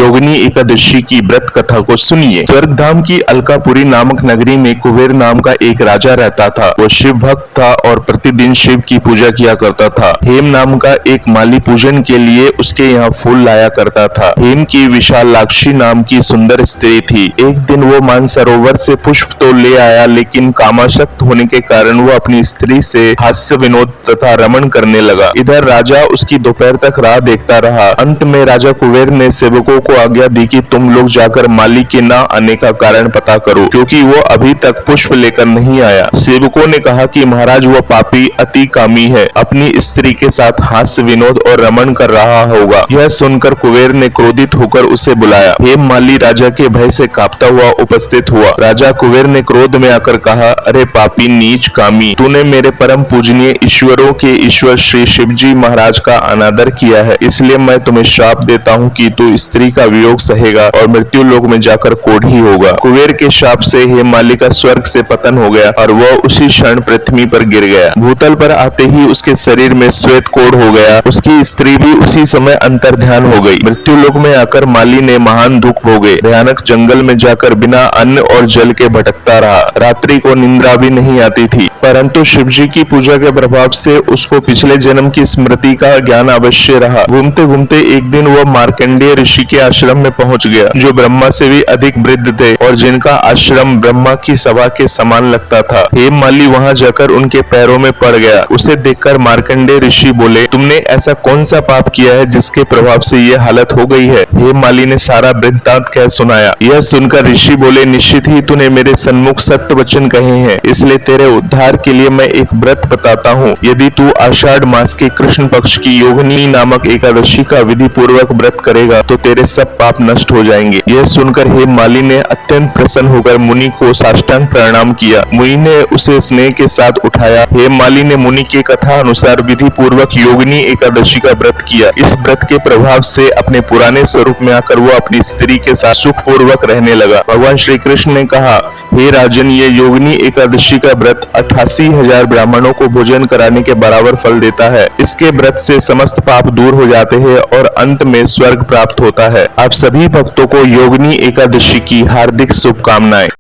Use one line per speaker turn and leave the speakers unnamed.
योगिनी एकादशी की व्रत कथा को सुनिए। स्वर्गधाम की अलकापुरी नामक नगरी में कुबेर नाम का एक राजा रहता था। वो शिव भक्त था और प्रतिदिन शिव की पूजा किया करता था। हेम नाम का एक माली पूजन के लिए उसके यहाँ फूल लाया करता था। हेम की विशालाक्षी नाम की सुंदर स्त्री थी। एक दिन वो मानसरोवर से पुष्प तो ले आया, लेकिन कामासक्त होने के कारण वो अपनी स्त्री से हास्य विनोद तथा रमण करने लगा। इधर राजा उसकी दोपहर तक राह देखता रहा। अंत में राजा कुबेर ने सेवकों को आज्ञा दी कि तुम लोग जाकर माली के न आने का कारण पता करो, क्योंकि वो अभी तक पुष्प लेकर नहीं आया। सेवकों ने कहा कि महाराज, वो पापी अति कामी है, अपनी स्त्री के साथ हास्य विनोद और रमण कर रहा होगा। यह सुनकर कुबेर ने क्रोधित होकर उसे बुलाया। हेम माली राजा के भय से कांपता हुआ उपस्थित हुआ। राजा कुबेर ने क्रोध में आकर कहा, अरे पापी नीच कामी, तूने मेरे परम पूजनीय ईश्वरों के ईश्वर श्री शिवजी महाराज का अनादर किया है, इसलिए मैं तुम्हें श्राप देता हूँ कि तू स्त्री का वियोग सहेगा और मृत्यु लोक में जाकर कोढ़ी होगा। कुबेर के शाप से हेम माली का स्वर्ग से पतन हो गया और वह उसी क्षण पृथ्वी पर गिर गया। भूतल पर आते ही उसके शरीर में श्वेत कोढ़ हो गया। उसकी स्त्री भी उसी समय अंतर्ध्यान हो गई। मृत्यु लोक में आकर माली ने महान दुख भोगे। भयानक जंगल में जाकर बिना अन्न और जल के भटकता रहा। रात्रि को निंद्रा भी नहीं आती थी, परंतु शिवजी की पूजा के प्रभाव से उसको पिछले जन्म की स्मृति का ज्ञान अवश्य रहा। घूमते घूमते एक दिन वह मार्कंडेय ऋषि के आश्रम में पहुंच गया, जो ब्रह्मा से भी अधिक वृद्ध थे और जिनका आश्रम ब्रह्मा की सभा के समान लगता था। हेम माली वहां जाकर उनके पैरों में पड़ गया। उसे देखकर मार्कंडेय ऋषि बोले, तुमने ऐसा कौन सा पाप किया है जिसके प्रभाव से ये हालत हो गई है? हेम माली ने सारा वृत्तांत कह सुनाया। यह सुनकर ऋषि बोले, निश्चित ही तूने मेरे सन्मुख सत्य वचन कहे हैं, इसलिए तेरे उद्धार के लिए मैं एक व्रत बताता हूँ। यदि तू आषाढ़ मास के कृष्ण पक्ष की योगिनी नामक एकादशी का विधि पूर्वक व्रत करेगा तो तेरे सब पाप नष्ट हो जाएंगे। यह सुनकर हेम माली ने अत्यंत प्रसन्न होकर मुनि को साष्टांग प्रणाम किया। मुनि ने उसे स्नेह के साथ उठाया। हेम माली ने मुनि की कथा अनुसार विधि पूर्वक योगिनी एकादशी का व्रत किया। इस व्रत के प्रभाव से अपने पुराने स्वरूप में आकर वो अपनी स्त्री के साथ सुख पूर्वक रहने लगा। भगवान श्री कृष्ण ने कहा, हे राजन, ये योगिनी एकादशी का व्रत 88,000 ब्राह्मणों को भोजन कराने के बराबर फल देता है। इसके व्रत से समस्त पाप दूर हो जाते हैं और अंत में स्वर्ग प्राप्त होता है। आप सभी भक्तों को योगिनी एकादशी की हार्दिक शुभकामनाएं।